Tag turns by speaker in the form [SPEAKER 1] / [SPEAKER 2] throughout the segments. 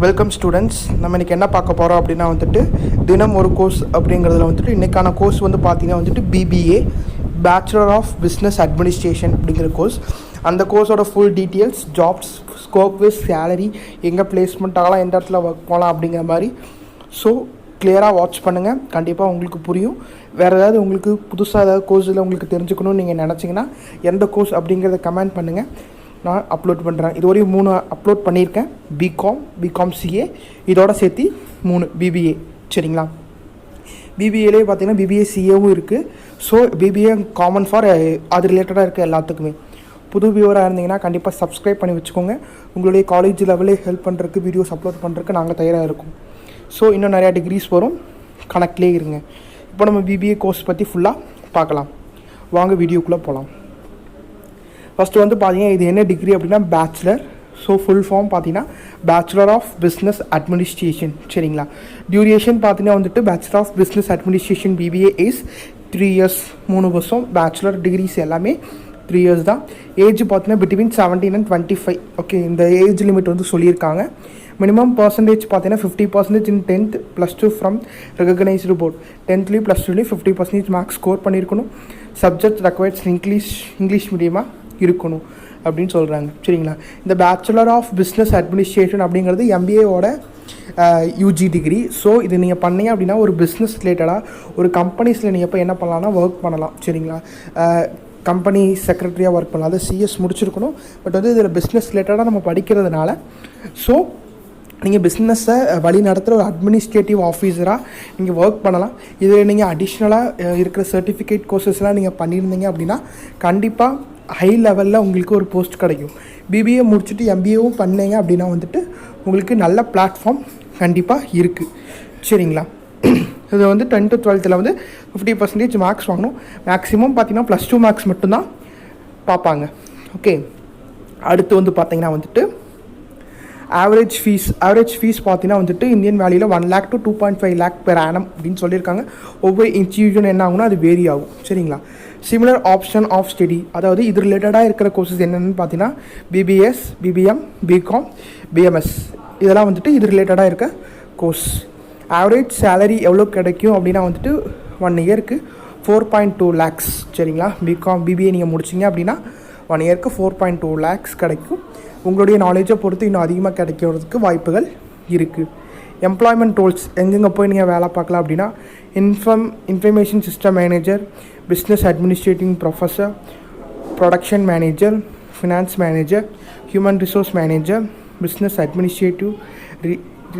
[SPEAKER 1] Welcome students. நம்ம இன்றைக்கி என்ன பார்க்க போகிறோம் அப்படின்னா வந்துட்டு தினம் ஒரு கோர்ஸ் அப்படிங்கிறதுல வந்துட்டு இன்றைக்கான கோர்ஸ் வந்து பார்த்திங்கன்னா வந்துட்டு BBA bachelor of business administration அப்படிங்கிற கோர்ஸ். அந்த கோர்ஸோட full details, jobs, scope, salary, எங்கே பிளேஸ்மெண்ட் ஆகலாம், எந்த இடத்துல ஒர்க் போகலாம் அப்படிங்கிற மாதிரி. ஸோ கிளியராக வாட்ச் பண்ணுங்கள், கண்டிப்பாக உங்களுக்கு புரியும். வேறு ஏதாவது உங்களுக்கு புதுசாக ஏதாவது கோர்ஸில் உங்களுக்கு தெரிஞ்சுக்கணும்னு நீங்கள் நினச்சிங்கன்னா எந்த கோர்ஸ் அப்படிங்கிறத கமெண்ட் பண்ணுங்கள், நான் அப்லோட் பண்ணுறேன். இதுவரையும் 3 அப்லோட் பண்ணியிருக்கேன். பிகாம் CA இதோட சேர்த்து 3 BBA. சரிங்களா? BBAலே பார்த்தீங்கன்னா BBA CAவும் இருக்குது. ஸோ BBA காமன் ஃபார் அது ரிலேட்டடாக இருக்குது எல்லாத்துக்குமே. புது வியூவராக இருந்தீங்கன்னா கண்டிப்பாக சப்ஸ்கிரைப் பண்ணி வச்சுக்கோங்க. உங்களுடைய காலேஜ் லெவலே ஹெல்ப் பண்ணுறதுக்கு, வீடியோஸ் அப்லோட் பண்ணுறதுக்கு நாங்கள் தயாராக இருக்கோம். ஸோ இன்னும் நிறையா டிகிரிஸ் வரும், கனெக்ட்லேயே இருங்க. இப்போ நம்ம BBA கோர்ஸ் பற்றி ஃபுல்லாக பார்க்கலாம். வாங்க வீடியோக்குள்ளே போகலாம். ஃபஸ்ட்டு வந்து பார்த்தீங்கன்னா இது என்ன டிகிரி அப்படின்னா பேச்சுலர். ஸோ ஃபுல் ஃபார்ம் பார்த்தீங்கன்னா பேச்சுலர் ஆஃப் பிஸ்னஸ் அட்மினிஸ்ட்ரேஷன். சரிங்களா? டியூரேஷன் பார்த்தீங்கன்னா வந்துட்டு bachelor of business administration BBA is 3 years, 3 வருஷம். பேச்சுலர் டிகிரிஸ் எல்லாமே 3 இயர்ஸ் தான். ஏஜ் பார்த்தீங்கன்னா பிட்வீன் 17 and 25. ஓகே, இந்த ஏஜ் லிமிட் வந்து சொல்லியிருக்காங்க. மினிமம் பர்சன்டேஜ் பார்த்தீங்கன்னா 50% in 10th +2 from recognised board. 10th +2 50% marks score பண்ணியிருக்கணும். சப்ஜெக்ட் ரெக்வயர்ட்ஸ் இங்கிலீஷ் மீடியமாக இருக்கணும் அப்படின்னு சொல்கிறாங்க. சரிங்களா? இந்த பேச்சுலர் ஆஃப் பிஸ்னஸ் அட்மினிஸ்ட்ரேஷன் அப்படிங்கிறது MBAவோட UG டிகிரி. ஸோ இது நீங்கள் பண்ணீங்க அப்படின்னா ஒரு பிஸ்னஸ் ரிலேட்டடாக ஒரு கம்பெனிஸில் நீங்கள் இப்போ என்ன பண்ணலாம்னா ஒர்க் பண்ணலாம். சரிங்களா? கம்பெனி செக்ரட்டரியாக ஒர்க் பண்ணலாம். அது CS முடிச்சிருக்கணும். பட் வந்து இதில் பிஸ்னஸ் ரிலேட்டடாக நம்ம படிக்கிறதுனால ஸோ நீங்கள் பிஸ்னஸை வழி நடத்துகிற ஒரு அட்மினிஸ்ட்ரேட்டிவ் ஆஃபீஸராக நீங்கள் ஒர்க் பண்ணலாம். இதில் நீங்கள் அடிஷ்னலாக இருக்கிற சர்டிஃபிகேட் கோர்சஸ்லாம் நீங்கள் பண்ணியிருந்தீங்க அப்படின்னா கண்டிப்பாக ஹை லெவலில் உங்களுக்கு ஒரு போஸ்ட் கிடைக்கும். BBA முடிச்சுட்டு MBAவும் பண்ணீங்க அப்படின்னா வந்துட்டு உங்களுக்கு நல்ல பிளாட்ஃபார்ம் கண்டிப்பாக இருக்குது. சரிங்களா? இது வந்து 10th to 12th வந்து 50% மார்க்ஸ் வாங்கணும். மேக்ஸிமம் பார்த்தீங்கன்னா +2 மார்க்ஸ் மட்டும்தான் பார்ப்பாங்க. ஓகே, அடுத்து வந்து பார்த்தீங்கன்னா வந்துட்டு ஆவரேஜ் ஃபீஸ் பார்த்தீங்கன்னா வந்துட்டு இந்தியன் வேல்யூவில் 1 lakh to 2.5 lakh per annum அப்படின்னு சொல்லியிருக்காங்க. ஒவ்வொரு இன்ஸ்டியூஷன் என்ன ஆகும்னா அது வேரி ஆகும். சரிங்களா? சிமிலர் ஆப்ஷன் ஆஃப் ஸ்டடி, அதாவது இது ரிலேட்டடாக இருக்கிற கோர்சஸ் என்னென்னு பார்த்தீங்கன்னா BBS, BBM, BCom, BMS இதெல்லாம் வந்துட்டு இது ரிலேட்டடாக இருக்க கோர்ஸ். ஆவரேஜ் சேலரி எவ்வளோ கிடைக்கும் அப்படின்னா வந்துட்டு 1 இயருக்கு 4.2 lakhs. சரிங்களா? BBA நீங்கள் முடிச்சிங்க அப்படின்னா 1 இயருக்கு 4.2 lakhs கிடைக்கும். உங்களுடைய நாலேஜை பொறுத்து இன்னும் அதிகமாக கிடைக்கிறதுக்கு வாய்ப்புகள் இருக்குது. எம்ப்ளாய்மெண்ட் ரோல்ஸ் எங்கெங்கே போய் நீங்கள் வேலை பார்க்கலாம் அப்படின்னா information system manager, business administrating professor, production manager, finance manager, human resource manager, business administrative,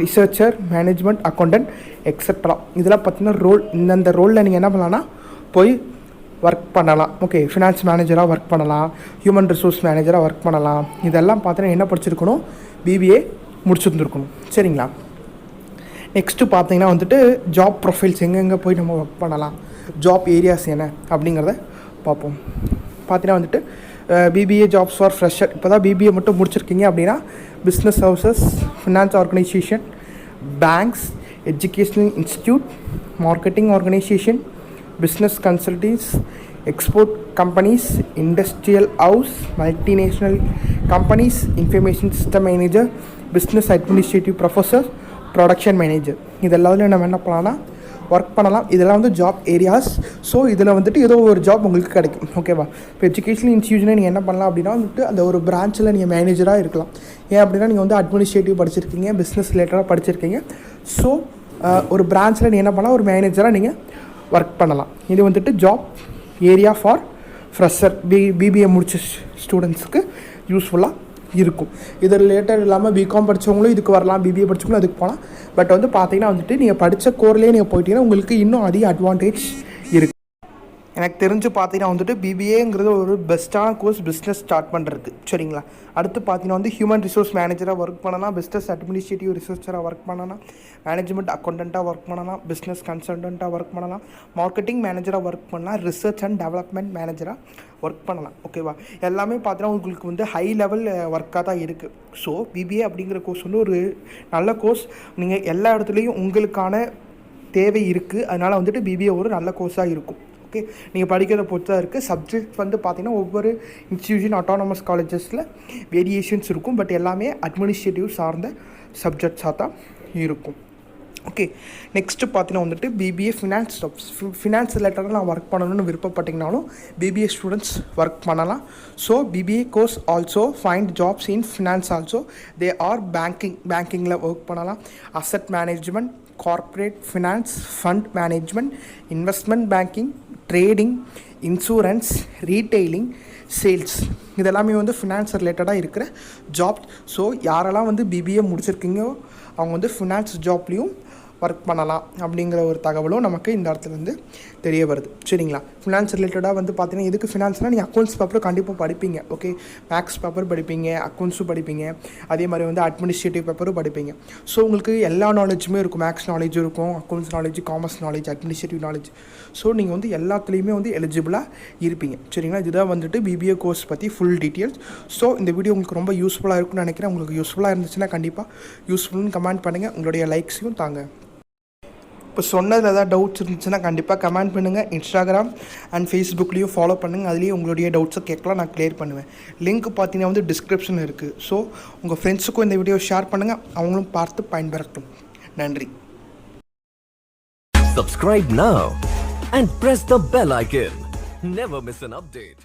[SPEAKER 1] researcher, management accountant extra. இதெல்லாம் பார்த்தீங்கன்னா ரோல். இந்தந்த ரோலில் நீங்கள் என்ன பண்ணலான்னா போய் ஒர்க் பண்ணலாம். ஓகே, ஃபினான்ஸ் மேனேஜராக ஒர்க் பண்ணலாம், ஹியூமன் ரிசோர்ஸ் மேனேஜராக ஒர்க் பண்ணலாம். இதெல்லாம் பார்த்தீங்கன்னா என்ன படிச்சிருக்கணும்? BBA முடிச்சுருந்துருக்கணும். சரிங்களா? நெக்ஸ்ட்டு பார்த்தீங்கன்னா வந்துட்டு ஜாப் ப்ரொஃபைல்ஸ் எங்கெங்கே போய் நம்ம ஒர்க் பண்ணலாம், ஜாப் ஏரியாஸ் என்ன அப்படிங்கிறத பார்ப்போம். பார்த்தீங்கன்னா வந்துட்டு BBA ஜாப்ஸ் ஃபார் ஃப்ரெஷர். இப்போ தான் BBA மட்டும் முடிச்சிருக்கீங்க அப்படின்னா business houses, finance organisation, banks, educational institute, marketing organisation, business consultants, export companies, industrial house, multinational companies, information system manager, business administrative professor, production manager இதெல்லாம் நம்ம என்ன பண்ணலாம்னா ஒர்க் பண்ணலாம். இதெல்லாம் வந்து ஜாப் ஏரியாஸ். ஸோ இதில் வந்துட்டு ஏதோ ஒரு ஜாப் உங்களுக்கு கிடைக்கும். ஓகேவா? இப்போ எஜுகேஷனல் இன்ஸ்டியூஷனில் நீங்கள் என்ன பண்ணலாம் அப்படின்னா வந்துட்டு அந்த ஒரு பிரான்ச்சில் நீங்கள் மேனேஜராக இருக்கலாம். ஏன் அப்படின்னா நீங்கள் வந்து அட்மினிஸ்ட்ரேட்டிவ் படிச்சிருக்கீங்க, பிஸ்னஸ் ரிலேட்டடாக படிச்சிருக்கீங்க. ஸோ ஒரு பிரான்ச்சில் நீங்கள் என்ன பண்ணலாம், ஒரு மேனேஜராக நீங்கள் ஒர்க் பண்ணலாம். இது வந்துட்டு job area for fresher, BBA முடிச்ச ஸ்டூடெண்ட்ஸுக்கு யூஸ்ஃபுல்லாக இருக்கும். இது ரிலேட்டட் இல்லாமல் BCom படித்தவங்களும் இதுக்கு வரலாம், BBA படித்தவங்களும் அதுக்கு போகலாம். பட் வந்து பார்த்தீங்கன்னா வந்துட்டு நீங்கள் படித்த கோர்லேயே நீங்கள் போயிட்டீங்கன்னா உங்களுக்கு இன்னும் அதிக அட்வான்டேஜ் இருக்குது. எனக்கு தெரிஞ்சு பார்த்தீங்கன்னா வந்துட்டு BBAங்கிறது ஒரு பெஸ்ட்டான கோர்ஸ் பிஸ்னஸ் ஸ்டார்ட் பண்ணுறதுக்கு. சரிங்களா? அடுத்து பார்த்தீங்கன்னா வந்து ஹியூமன் ரிசோர்ஸ் மேனேஜராக ஒர்க் பண்ணலாம், பிஸ்னஸ் அட்மினிஸ்ட்ரேட்டிவ் ரிசர்ச்சராக ஒர்க் பண்ணலாம், மேனேஜ்மெண்ட் அக்கௌண்டண்ட்டாக ஒர்க் பண்ணலாம், பிஸ்னஸ் கன்சல்டண்ட்டாக ஒர்க் பண்ணலாம், மார்க்கெட்டிங் மேனேஜராக ஒர்க் பண்ணலாம், ரிசர்ச் அண்ட் டெவலப்மெண்ட் மேனேஜராக ஒர்க் பண்ணலாம். ஓகேவா? எல்லாமே பார்த்தீங்கன்னா உங்களுக்கு வந்து ஹை லெவல் ஒர்க்காக தான் இருக்குது. ஸோ BBA அப்படிங்கிற கோர்ஸ் வந்து ஒரு நல்ல கோர்ஸ். நீங்கள் எல்லா இடத்துலையும் உங்களுக்கான தேவை இருக்குது. அதனால் வந்துட்டு BBA ஒரு நல்ல கோர்ஸாக இருக்கும். ஓகே, நீங்கள் படிக்கிறத பொறுத்து தான் இருக்குது. சப்ஜெக்ட் வந்து பார்த்திங்கன்னா ஒவ்வொரு இன்ஸ்டியூஷன் அட்டானமஸ் காலேஜஸில் வேரியேஷன்ஸ் இருக்கும். பட் எல்லாமே அட்மினிஸ்ட்ரேட்டிவ் சார்ந்த சப்ஜெக்ட்ஸாக தான் இருக்கும். ஓகே, நெக்ஸ்ட்டு பார்த்தீங்கன்னா வந்துட்டு பிபிஏ ஃபினான்ஸ் ரிலேட்டடாக நான் ஒர்க் பண்ணணும்னு விருப்பப்பட்டிங்கனாலும் பிபிஏ ஸ்டூடெண்ட்ஸ் ஒர்க் பண்ணலாம். So BBA course also find jobs in finance also. They are பேங்கிங்கில் ஒர்க் பண்ணலாம். Asset management, corporate finance, fund management, investment banking, trading, insurance, retailing, sales, இதெல்லாமே வந்து ஃபினான்ஸ் ரிலேட்டடாக இருக்கிற ஜாப். ஸோ யாரெல்லாம் வந்து பிபிஏ முடிச்சிருக்கீங்களோ அவங்க வந்து ஃபினான்ஸ் ஜாப்லேயும் ஒர்க் பண்ணலாம் அப்படிங்கிற ஒரு தகவலும் நமக்கு இந்த இடத்துல வந்து தெரிய வருது. சரிங்களா? ஃபினான்ஸ் ரிலேட்டடாக வந்து பார்த்தீங்கன்னா எதுக்கு ஃபினான்ஸ்னால் நீங்கள் அக்கௌண்ட்ஸ் பேப்பரும் கண்டிப்பாக படிப்பீங்க. ஓகே, மேக்ஸ் பேப்பர் படிப்பீங்க, அக்கௌண்ட்ஸும் படிப்பீங்க, அதே மாதிரி வந்து அட்மினிஸ்ட்ரேட்டிவ் பேப்பரும் படிப்பீங்க. ஸோ உங்களுக்கு எல்லா நாலேஜுமே இருக்கும். மேக்ஸ் நாலேஜும் இருக்கும், accounts knowledge, commerce knowledge, administrative knowledge. So நீங்கள் வந்து எல்லாத்துலேயுமே வந்து எலிஜிபிளாக இருப்பீங்க. சரிங்களா? இதுதான் வந்துட்டு பிபிஏ கோர்ஸ் பற்றி ஃபுல் டீட்டெயில்ஸ். ஸோ இந்த வீடியோ உங்களுக்கு ரொம்ப யூஸ்ஃபுல்லாக இருக்கும்னு நினைக்கிறேன். உங்களுக்கு யூஸ்ஃபுல்லாக இருந்துச்சுன்னா கண்டிப்பாக யூஸ்ஃபுல்னு கமெண்ட் பண்ணுங்கள். உங்களுடைய லைக்ஸையும் தாங்க. இப்போ சொன்னதில் ஏதாவது டவுட்ஸ் இருந்துச்சுன்னா கண்டிப்பாக கமெண்ட் பண்ணுங்கள். இன்ஸ்டாகிராம் அண்ட் ஃபேஸ்புக்லேயும் ஃபாலோ பண்ணுங்கள். அதுலேயும் உங்களுடைய டவுட்ஸை கேட்கலாம், நான் கிளியர் பண்ணுவேன். லிங்க் பார்த்தீங்கன்னா வந்து டிஸ்கிரிப்ஷனில் இருக்குது. ஸோ உங்கள் ஃப்ரெண்ட்ஸுக்கும் இந்த வீடியோ ஷேர் பண்ணுங்கள், அவங்களும் பார்த்து பயன்பெறட்டும். நன்றி.
[SPEAKER 2] Subscribe now and press the bell icon. Never miss an update.